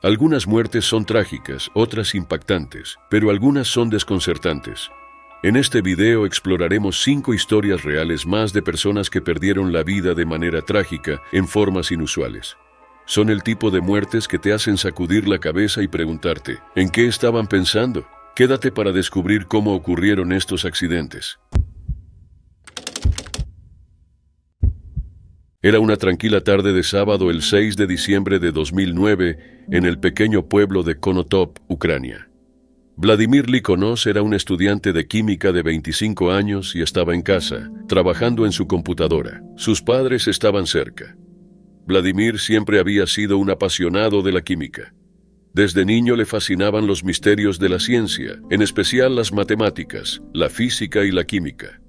Algunas muertes son trágicas, otras impactantes, pero algunas son desconcertantes. En este video exploraremos 5 historias reales más de personas que perdieron la vida de manera trágica en formas inusuales. Son el tipo de muertes que te hacen sacudir la cabeza y preguntarte, ¿en qué estaban pensando? Quédate para descubrir cómo ocurrieron estos accidentes. Era una tranquila tarde de sábado el 6 de diciembre de 2009 en el pequeño pueblo de Konotop, Ucrania. Vladimir Likonov era un estudiante de química de 25 años y estaba en casa, trabajando en su computadora. Sus padres estaban cerca. Vladimir siempre había sido un apasionado de la química. Desde niño le fascinaban los misterios de la ciencia, en especial las matemáticas, la física y la química.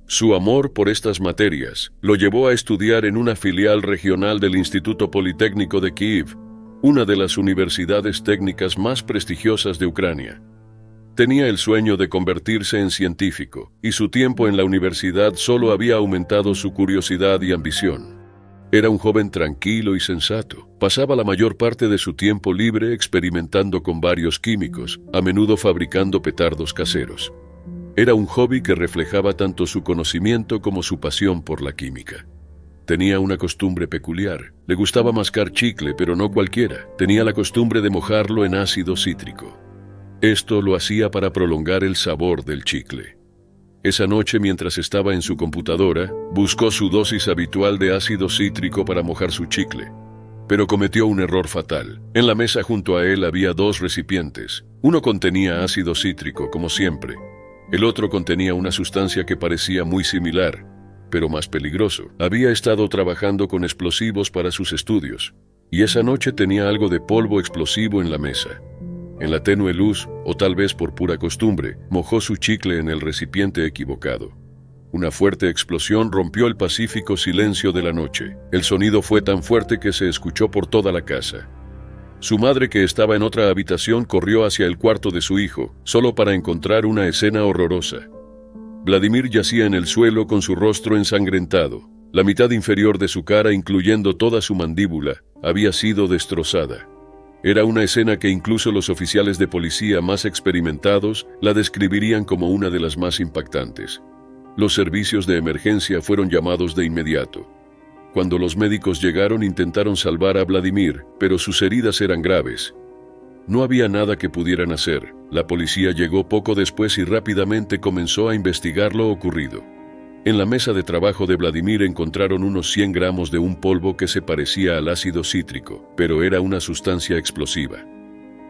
Su amor por estas materias lo llevó a estudiar en una filial regional del Instituto Politécnico de Kiev, una de las universidades técnicas más prestigiosas de Ucrania. Tenía el sueño de convertirse en científico, y su tiempo en la universidad solo había aumentado su curiosidad y ambición. Era un joven tranquilo y sensato. Pasaba la mayor parte de su tiempo libre experimentando con varios químicos, a menudo fabricando petardos caseros. Era un hobby que reflejaba tanto su conocimiento como su pasión por la química. Tenía una costumbre peculiar. Le gustaba mascar chicle, pero no cualquiera. Tenía la costumbre de mojarlo en ácido cítrico. Esto lo hacía para prolongar el sabor del chicle. Esa noche, mientras estaba en su computadora, buscó su dosis habitual de ácido cítrico para mojar su chicle. Pero cometió un error fatal. En la mesa junto a él había 2 recipientes. Uno contenía ácido cítrico, como siempre. El otro contenía una sustancia que parecía muy similar, pero más peligroso. Había estado trabajando con explosivos para sus estudios, y esa noche tenía algo de polvo explosivo en la mesa. En la tenue luz, o tal vez por pura costumbre, mojó su chicle en el recipiente equivocado. Una fuerte explosión rompió el pacífico silencio de la noche. El sonido fue tan fuerte que se escuchó por toda la casa. Su madre, que estaba en otra habitación, corrió hacia el cuarto de su hijo, solo para encontrar una escena horrorosa. Vladimir yacía en el suelo con su rostro ensangrentado. La mitad inferior de su cara, incluyendo toda su mandíbula, había sido destrozada. Era una escena que incluso los oficiales de policía más experimentados la describirían como una de las más impactantes. Los servicios de emergencia fueron llamados de inmediato. Cuando los médicos llegaron, intentaron salvar a Vladimir, pero sus heridas eran graves. No había nada que pudieran hacer. La policía llegó poco después y rápidamente comenzó a investigar lo ocurrido. En la mesa de trabajo de Vladimir encontraron unos 100 gramos de un polvo que se parecía al ácido cítrico, pero era una sustancia explosiva.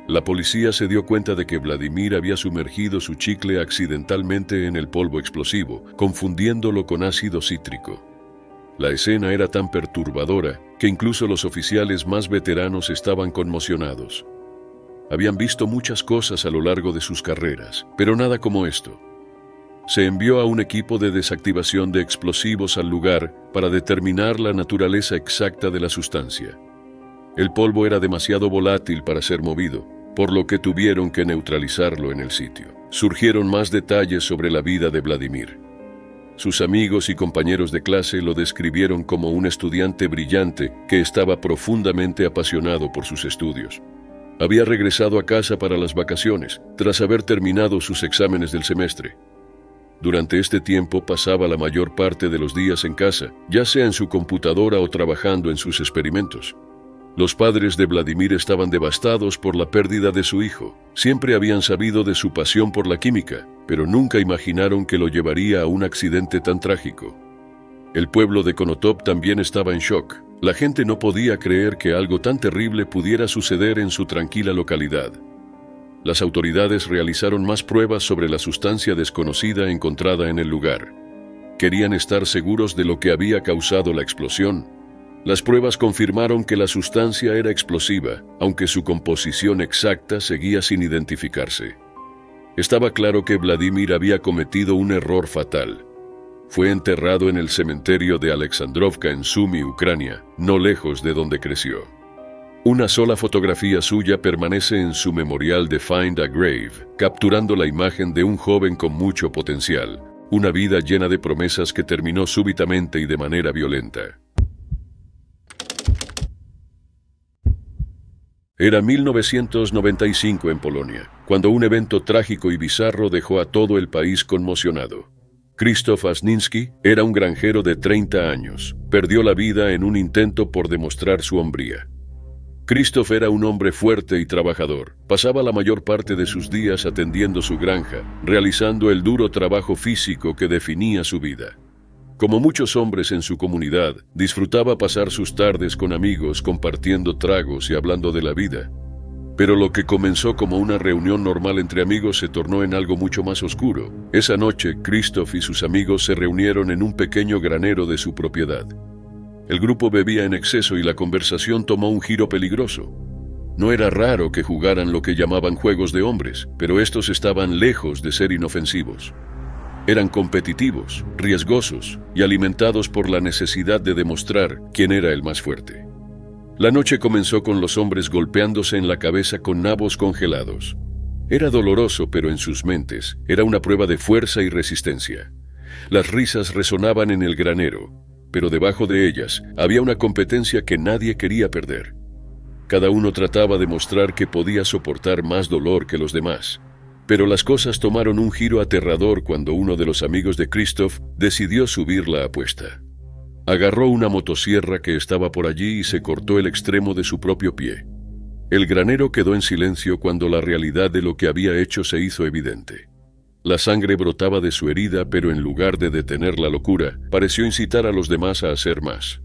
La policía se dio cuenta de que Vladimir había sumergido su chicle accidentalmente en el polvo explosivo, confundiéndolo con ácido cítrico. La escena era tan perturbadora que incluso los oficiales más veteranos estaban conmocionados. Habían visto muchas cosas a lo largo de sus carreras, pero nada como esto. Se envió a un equipo de desactivación de explosivos al lugar para determinar la naturaleza exacta de la sustancia. El polvo era demasiado volátil para ser movido, por lo que tuvieron que neutralizarlo en el sitio. Surgieron más detalles sobre la vida de Vladimir. Sus amigos y compañeros de clase lo describieron como un estudiante brillante que estaba profundamente apasionado por sus estudios. Había regresado a casa para las vacaciones, tras haber terminado sus exámenes del semestre. Durante este tiempo pasaba la mayor parte de los días en casa, ya sea en su computadora o trabajando en sus experimentos. Los padres de Vladimir estaban devastados por la pérdida de su hijo. Siempre habían sabido de su pasión por la química, pero nunca imaginaron que lo llevaría a un accidente tan trágico. El pueblo de Konotop también estaba en shock. La gente no podía creer que algo tan terrible pudiera suceder en su tranquila localidad. Las autoridades realizaron más pruebas sobre la sustancia desconocida encontrada en el lugar. Querían estar seguros de lo que había causado la explosión. Las pruebas confirmaron que la sustancia era explosiva, aunque su composición exacta seguía sin identificarse. Estaba claro que Vladimir había cometido un error fatal. Fue enterrado en el cementerio de Alexandrovka en Sumy, Ucrania, no lejos de donde creció. Una sola fotografía suya permanece en su memorial de Find a Grave, capturando la imagen de un joven con mucho potencial, una vida llena de promesas que terminó súbitamente y de manera violenta. Era 1995 en Polonia, cuando un evento trágico y bizarro dejó a todo el país conmocionado. Krzysztof Asninski era un granjero de 30 años. Perdió la vida en un intento por demostrar su hombría. Krzysztof era un hombre fuerte y trabajador. Pasaba la mayor parte de sus días atendiendo su granja, realizando el duro trabajo físico que definía su vida. Como muchos hombres en su comunidad, disfrutaba pasar sus tardes con amigos compartiendo tragos y hablando de la vida. Pero lo que comenzó como una reunión normal entre amigos se tornó en algo mucho más oscuro. Esa noche, Krzysztof y sus amigos se reunieron en un pequeño granero de su propiedad. El grupo bebía en exceso y la conversación tomó un giro peligroso. No era raro que jugaran lo que llamaban juegos de hombres, pero estos estaban lejos de ser inofensivos. Eran competitivos, riesgosos y alimentados por la necesidad de demostrar quién era el más fuerte. La noche comenzó con los hombres golpeándose en la cabeza con nabos congelados. Era doloroso, pero en sus mentes era una prueba de fuerza y resistencia. Las risas resonaban en el granero, pero debajo de ellas había una competencia que nadie quería perder. Cada uno trataba de mostrar que podía soportar más dolor que los demás. Pero las cosas tomaron un giro aterrador cuando uno de los amigos de Krzysztof decidió subir la apuesta. Agarró una motosierra que estaba por allí y se cortó el extremo de su propio pie. El granero quedó en silencio cuando la realidad de lo que había hecho se hizo evidente. La sangre brotaba de su herida, pero en lugar de detener la locura, pareció incitar a los demás a hacer más.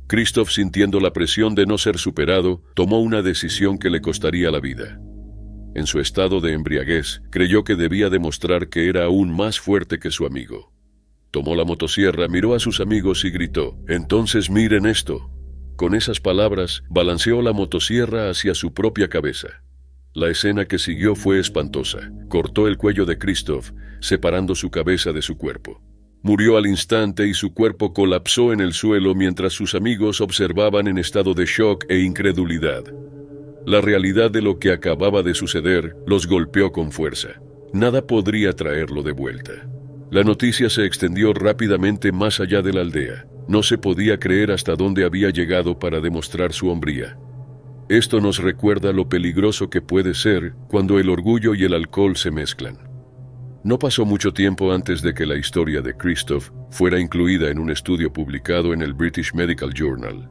Krzysztof, sintiendo la presión de no ser superado, tomó una decisión que le costaría la vida. En su estado de embriaguez, creyó que debía demostrar que era aún más fuerte que su amigo. Tomó la motosierra, miró a sus amigos y gritó: «Entonces miren esto». Con esas palabras, balanceó la motosierra hacia su propia cabeza. La escena que siguió fue espantosa. Cortó el cuello de Krzysztof, separando su cabeza de su cuerpo. Murió al instante y su cuerpo colapsó en el suelo mientras sus amigos observaban en estado de shock e incredulidad. La realidad de lo que acababa de suceder los golpeó con fuerza. Nada podría traerlo de vuelta. La noticia se extendió rápidamente más allá de la aldea. No se podía creer hasta dónde había llegado para demostrar su hombría. Esto nos recuerda lo peligroso que puede ser cuando el orgullo y el alcohol se mezclan. No pasó mucho tiempo antes de que la historia de Krzysztof fuera incluida en un estudio publicado en el British Medical Journal.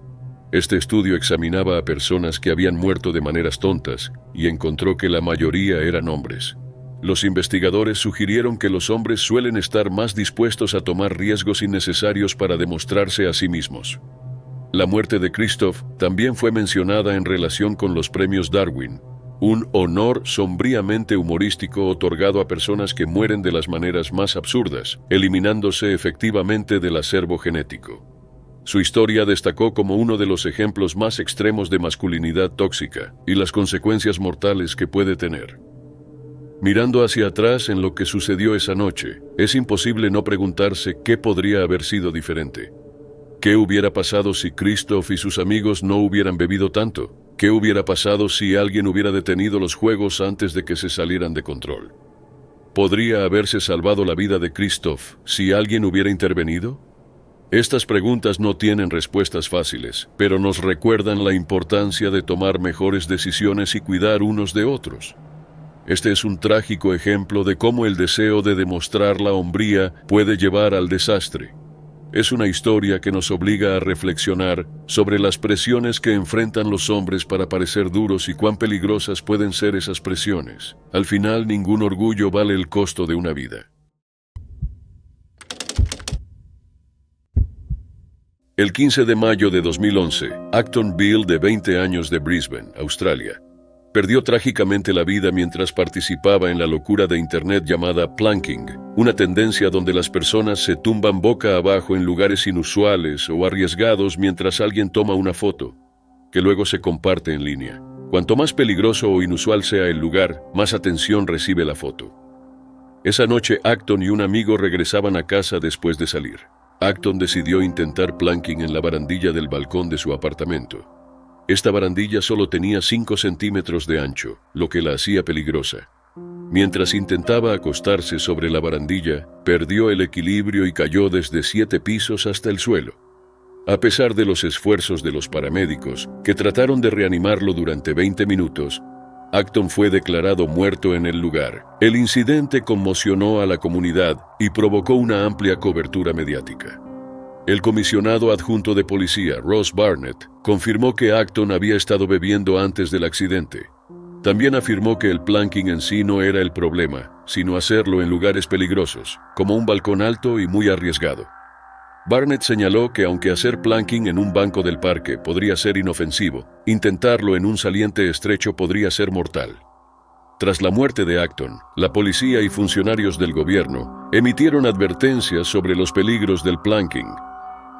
Este estudio examinaba a personas que habían muerto de maneras tontas y encontró que la mayoría eran hombres. Los investigadores sugirieron que los hombres suelen estar más dispuestos a tomar riesgos innecesarios para demostrarse a sí mismos. La muerte de Krzysztof también fue mencionada en relación con los premios Darwin, un honor sombríamente humorístico otorgado a personas que mueren de las maneras más absurdas, eliminándose efectivamente del acervo genético. Su historia destacó como uno de los ejemplos más extremos de masculinidad tóxica y las consecuencias mortales que puede tener. Mirando hacia atrás en lo que sucedió esa noche, es imposible no preguntarse qué podría haber sido diferente. ¿Qué hubiera pasado si Krzysztof y sus amigos no hubieran bebido tanto? ¿Qué hubiera pasado si alguien hubiera detenido los juegos antes de que se salieran de control? ¿Podría haberse salvado la vida de Krzysztof si alguien hubiera intervenido? Estas preguntas no tienen respuestas fáciles, pero nos recuerdan la importancia de tomar mejores decisiones y cuidar unos de otros. Este es un trágico ejemplo de cómo el deseo de demostrar la hombría puede llevar al desastre. Es una historia que nos obliga a reflexionar sobre las presiones que enfrentan los hombres para parecer duros y cuán peligrosas pueden ser esas presiones. Al final, ningún orgullo vale el costo de una vida. El 15 de mayo de 2011, Acton Beale, de 20 años, de Brisbane, Australia, perdió trágicamente la vida mientras participaba en la locura de Internet llamada planking, una tendencia donde las personas se tumban boca abajo en lugares inusuales o arriesgados mientras alguien toma una foto, que luego se comparte en línea. Cuanto más peligroso o inusual sea el lugar, más atención recibe la foto. Esa noche, Acton y un amigo regresaban a casa después de salir. Acton decidió intentar planking en la barandilla del balcón de su apartamento. Esta barandilla solo tenía 5 centímetros de ancho, lo que la hacía peligrosa. Mientras intentaba acostarse sobre la barandilla, perdió el equilibrio y cayó desde 7 pisos hasta el suelo. A pesar de los esfuerzos de los paramédicos, que trataron de reanimarlo durante 20 minutos, Acton fue declarado muerto en el lugar. El incidente conmocionó a la comunidad y provocó una amplia cobertura mediática. El comisionado adjunto de policía, Ross Barnett, confirmó que Acton había estado bebiendo antes del accidente. También afirmó que el planking en sí no era el problema, sino hacerlo en lugares peligrosos, como un balcón alto y muy arriesgado. Barnett señaló que aunque hacer planking en un banco del parque podría ser inofensivo, intentarlo en un saliente estrecho podría ser mortal. Tras la muerte de Acton, la policía y funcionarios del gobierno emitieron advertencias sobre los peligros del planking.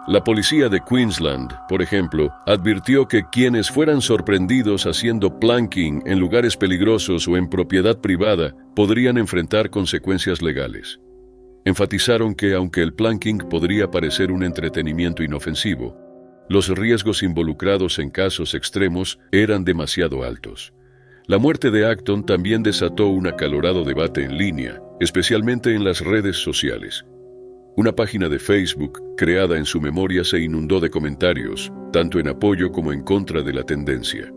La policía de Queensland, por ejemplo, advirtió que quienes fueran sorprendidos haciendo planking en lugares peligrosos o en propiedad privada podrían enfrentar consecuencias legales. Enfatizaron que, aunque el planking podría parecer un entretenimiento inofensivo, los riesgos involucrados en casos extremos eran demasiado altos. La muerte de Acton también desató un acalorado debate en línea, especialmente en las redes sociales. Una página de Facebook, creada en su memoria, se inundó de comentarios, tanto en apoyo como en contra de la tendencia.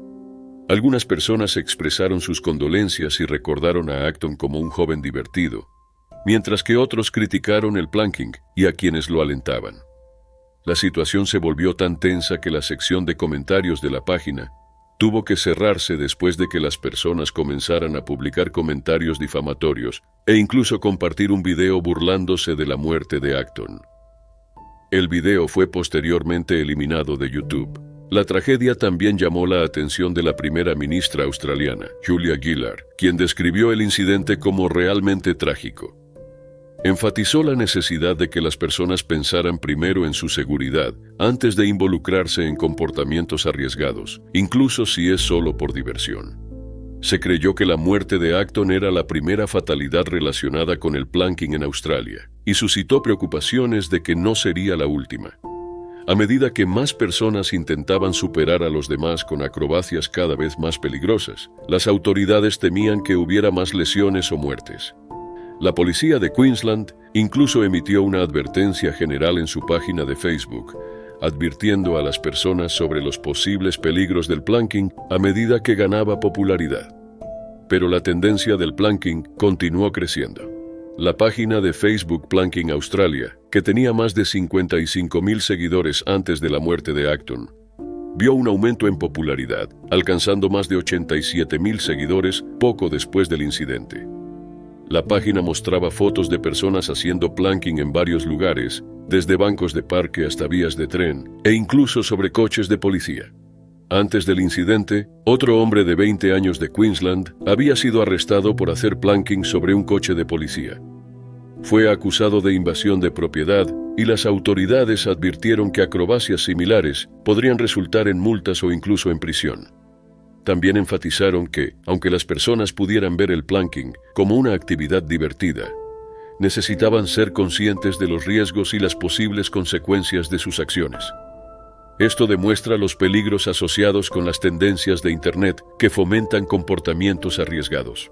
Algunas personas expresaron sus condolencias y recordaron a Acton como un joven divertido, mientras que otros criticaron el planking y a quienes lo alentaban. La situación se volvió tan tensa que la sección de comentarios de la página tuvo que cerrarse después de que las personas comenzaran a publicar comentarios difamatorios e incluso compartir un video burlándose de la muerte de Acton. El video fue posteriormente eliminado de YouTube. La tragedia también llamó la atención de la primera ministra australiana, Julia Gillard, quien describió el incidente como realmente trágico. Enfatizó la necesidad de que las personas pensaran primero en su seguridad antes de involucrarse en comportamientos arriesgados, incluso si es solo por diversión. Se creyó que la muerte de Acton era la primera fatalidad relacionada con el planking en Australia, y suscitó preocupaciones de que no sería la última. A medida que más personas intentaban superar a los demás con acrobacias cada vez más peligrosas, las autoridades temían que hubiera más lesiones o muertes. La policía de Queensland incluso emitió una advertencia general en su página de Facebook, advirtiendo a las personas sobre los posibles peligros del planking a medida que ganaba popularidad. Pero la tendencia del planking continuó creciendo. La página de Facebook Planking Australia, que tenía más de 55,000 seguidores antes de la muerte de Acton, vio un aumento en popularidad, alcanzando más de 87,000 seguidores poco después del incidente. La página mostraba fotos de personas haciendo planking en varios lugares, desde bancos de parque hasta vías de tren, e incluso sobre coches de policía. Antes del incidente, otro hombre de 20 años de Queensland había sido arrestado por hacer planking sobre un coche de policía. Fue acusado de invasión de propiedad y las autoridades advirtieron que acrobacias similares podrían resultar en multas o incluso en prisión. También enfatizaron que, aunque las personas pudieran ver el planking como una actividad divertida, necesitaban ser conscientes de los riesgos y las posibles consecuencias de sus acciones. Esto demuestra los peligros asociados con las tendencias de Internet que fomentan comportamientos arriesgados.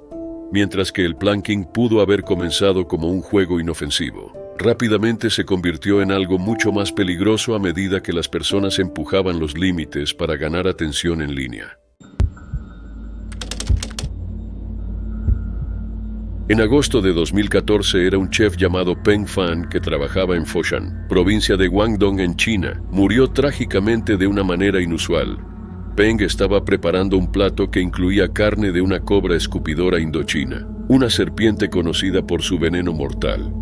Mientras que el planking pudo haber comenzado como un juego inofensivo, rápidamente se convirtió en algo mucho más peligroso a medida que las personas empujaban los límites para ganar atención en línea. En agosto de 2014 era un chef llamado Peng Fan que trabajaba en Foshan, provincia de Guangdong en China. Murió trágicamente de una manera inusual. Peng estaba preparando un plato que incluía carne de una cobra escupidora indochina, una serpiente conocida por su veneno mortal.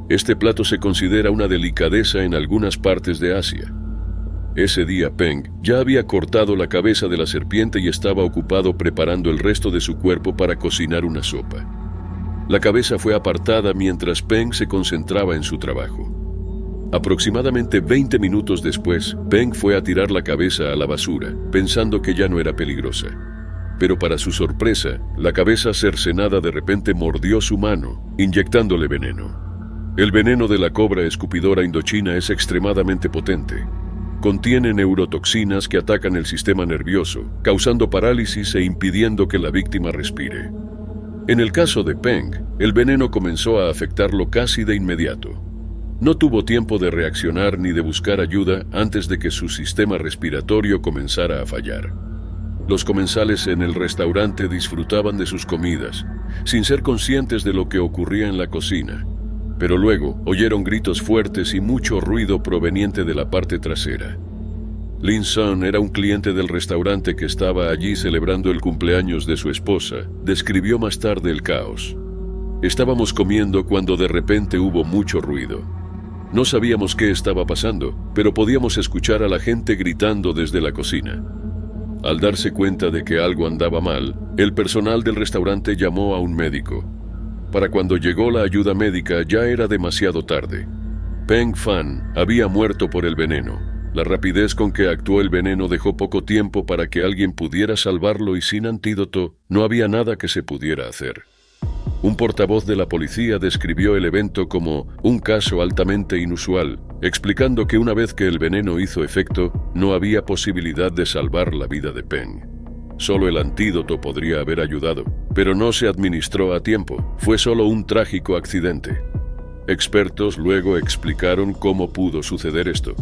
Este plato se considera una delicadeza en algunas partes de Asia. Ese día Peng ya había cortado la cabeza de la serpiente y estaba ocupado preparando el resto de su cuerpo para cocinar una sopa. La cabeza fue apartada mientras Peng se concentraba en su trabajo. Aproximadamente 20 minutos después, Peng fue a tirar la cabeza a la basura, pensando que ya no era peligrosa. Pero para su sorpresa, la cabeza cercenada de repente mordió su mano, inyectándole veneno. El veneno de la cobra escupidora indochina es extremadamente potente. Contiene neurotoxinas que atacan el sistema nervioso, causando parálisis e impidiendo que la víctima respire. En el caso de Peng, el veneno comenzó a afectarlo casi de inmediato. No tuvo tiempo de reaccionar ni de buscar ayuda antes de que su sistema respiratorio comenzara a fallar. Los comensales en el restaurante disfrutaban de sus comidas, sin ser conscientes de lo que ocurría en la cocina, pero luego oyeron gritos fuertes y mucho ruido proveniente de la parte trasera. Lin Sun era un cliente del restaurante que estaba allí celebrando el cumpleaños de su esposa. Describió más tarde el caos. Estábamos comiendo cuando de repente hubo mucho ruido. No sabíamos qué estaba pasando, pero podíamos escuchar a la gente gritando desde la cocina. Al darse cuenta de que algo andaba mal, el personal del restaurante llamó a un médico. Para cuando llegó la ayuda médica ya era demasiado tarde. Peng Fan había muerto por el veneno. La rapidez con que actuó el veneno dejó poco tiempo para que alguien pudiera salvarlo y sin antídoto no había nada que se pudiera hacer. Un portavoz de la policía describió el evento como un caso altamente inusual, explicando que una vez que el veneno hizo efecto, no había posibilidad de salvar la vida de Peng. Solo el antídoto podría haber ayudado, pero no se administró a tiempo. Fue solo un trágico accidente. Expertos luego explicaron cómo pudo suceder esto.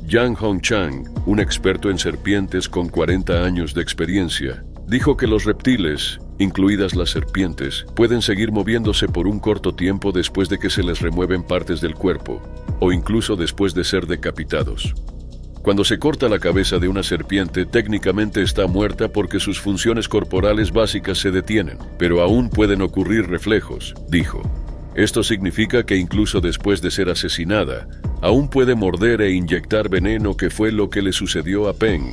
Yang Hongchang, un experto en serpientes con 40 años de experiencia, dijo que los reptiles, incluidas las serpientes, pueden seguir moviéndose por un corto tiempo después de que se les remueven partes del cuerpo, o incluso después de ser decapitados. Cuando se corta la cabeza de una serpiente, técnicamente está muerta porque sus funciones corporales básicas se detienen, pero aún pueden ocurrir reflejos, dijo. Esto significa que incluso después de ser asesinada, aún puede morder e inyectar veneno, que fue lo que le sucedió a Peng.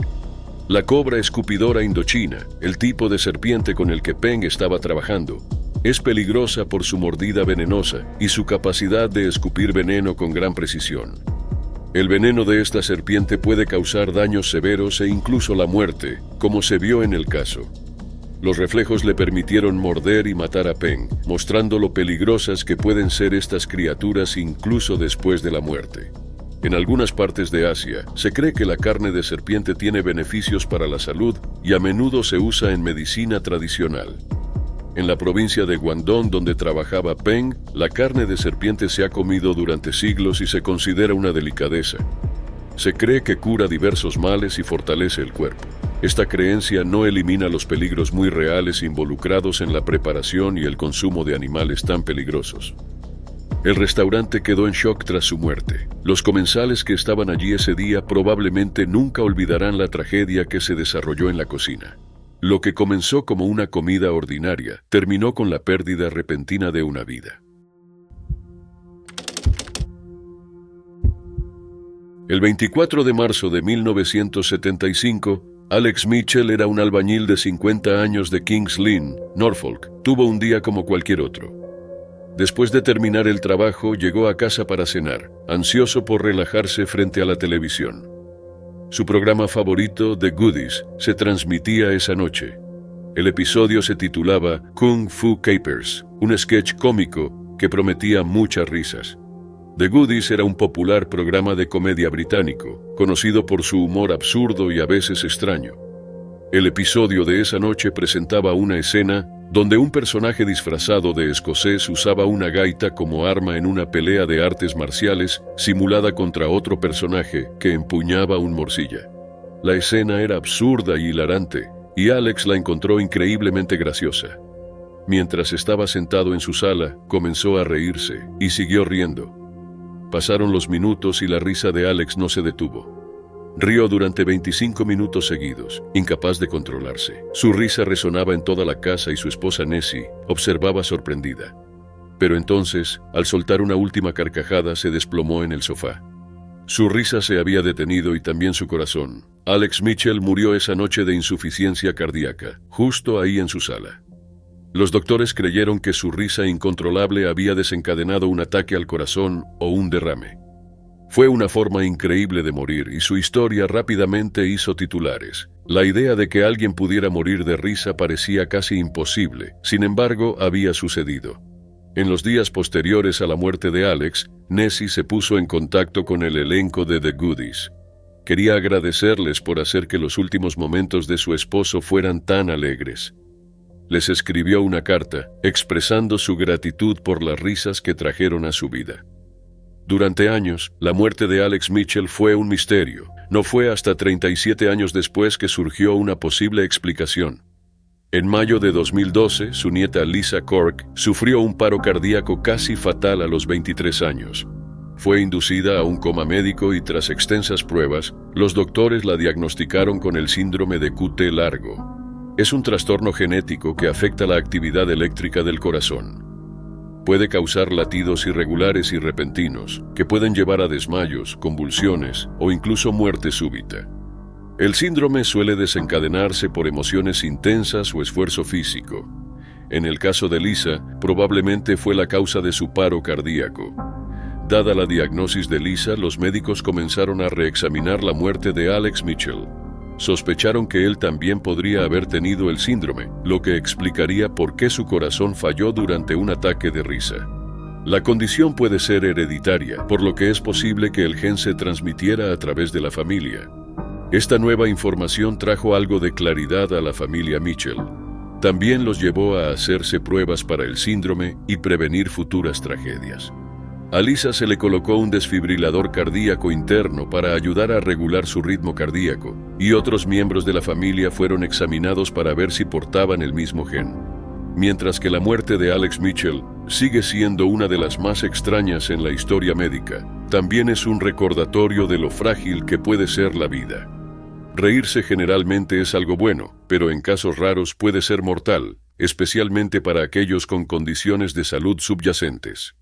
La cobra escupidora indochina, el tipo de serpiente con el que Peng estaba trabajando, es peligrosa por su mordida venenosa y su capacidad de escupir veneno con gran precisión. El veneno de esta serpiente puede causar daños severos e incluso la muerte, como se vio en el caso. Los reflejos le permitieron morder y matar a Peng, mostrando lo peligrosas que pueden ser estas criaturas incluso después de la muerte. En algunas partes de Asia, se cree que la carne de serpiente tiene beneficios para la salud y a menudo se usa en medicina tradicional. En la provincia de Guangdong, donde trabajaba Peng, la carne de serpiente se ha comido durante siglos y se considera una delicadeza. Se cree que cura diversos males y fortalece el cuerpo. Esta creencia no elimina los peligros muy reales involucrados en la preparación y el consumo de animales tan peligrosos. El restaurante quedó en shock tras su muerte. Los comensales que estaban allí ese día probablemente nunca olvidarán la tragedia que se desarrolló en la cocina. Lo que comenzó como una comida ordinaria terminó con la pérdida repentina de una vida. El 24 de marzo de 1975, Alex Mitchell era un albañil de 50 años de Kings Lynn, Norfolk. Tuvo un día como cualquier otro. Después de terminar el trabajo, llegó a casa para cenar, ansioso por relajarse frente a la televisión. Su programa favorito, The Goodies, se transmitía esa noche. El episodio se titulaba Kung Fu Capers, un sketch cómico que prometía muchas risas. The Goodies era un popular programa de comedia británico, conocido por su humor absurdo y a veces extraño. El episodio de esa noche presentaba una escena donde un personaje disfrazado de escocés usaba una gaita como arma en una pelea de artes marciales simulada contra otro personaje que empuñaba un morcilla. La escena era absurda y hilarante, y Alex la encontró increíblemente graciosa. Mientras estaba sentado en su sala, comenzó a reírse y siguió riendo. Pasaron los minutos y la risa de Alex no se detuvo. Rió durante 25 minutos seguidos, incapaz de controlarse. Su risa resonaba en toda la casa y su esposa Nessie observaba sorprendida. Pero entonces, al soltar una última carcajada, se desplomó en el sofá. Su risa se había detenido y también su corazón. Alex Mitchell murió esa noche de insuficiencia cardíaca, justo ahí en su sala. Los doctores creyeron que su risa incontrolable había desencadenado un ataque al corazón o un derrame. Fue una forma increíble de morir y su historia rápidamente hizo titulares. La idea de que alguien pudiera morir de risa parecía casi imposible, sin embargo, había sucedido. En los días posteriores a la muerte de Alex, Nessie se puso en contacto con el elenco de The Goodies. Quería agradecerles por hacer que los últimos momentos de su esposo fueran tan alegres. Les escribió una carta, expresando su gratitud por las risas que trajeron a su vida. Durante años, la muerte de Alex Mitchell fue un misterio. No fue hasta 37 años después que surgió una posible explicación. En mayo de 2012, su nieta Lisa Cork sufrió un paro cardíaco casi fatal a los 23 años. Fue inducida a un coma médico y tras extensas pruebas, los doctores la diagnosticaron con el síndrome de QT largo. Es un trastorno genético que afecta la actividad eléctrica del corazón. Puede causar latidos irregulares y repentinos, que pueden llevar a desmayos, convulsiones o incluso muerte súbita. El síndrome suele desencadenarse por emociones intensas o esfuerzo físico. En el caso de Lisa, probablemente fue la causa de su paro cardíaco. Dada la diagnosis de Lisa, los médicos comenzaron a reexaminar la muerte de Alex Mitchell. Sospecharon que él también podría haber tenido el síndrome, lo que explicaría por qué su corazón falló durante un ataque de risa. La condición puede ser hereditaria, por lo que es posible que el gen se transmitiera a través de la familia. Esta nueva información trajo algo de claridad a la familia Mitchell. También los llevó a hacerse pruebas para el síndrome y prevenir futuras tragedias. A Lisa se le colocó un desfibrilador cardíaco interno para ayudar a regular su ritmo cardíaco, y otros miembros de la familia fueron examinados para ver si portaban el mismo gen. Mientras que la muerte de Alex Mitchell sigue siendo una de las más extrañas en la historia médica, también es un recordatorio de lo frágil que puede ser la vida. Reírse generalmente es algo bueno, pero en casos raros puede ser mortal, especialmente para aquellos con condiciones de salud subyacentes.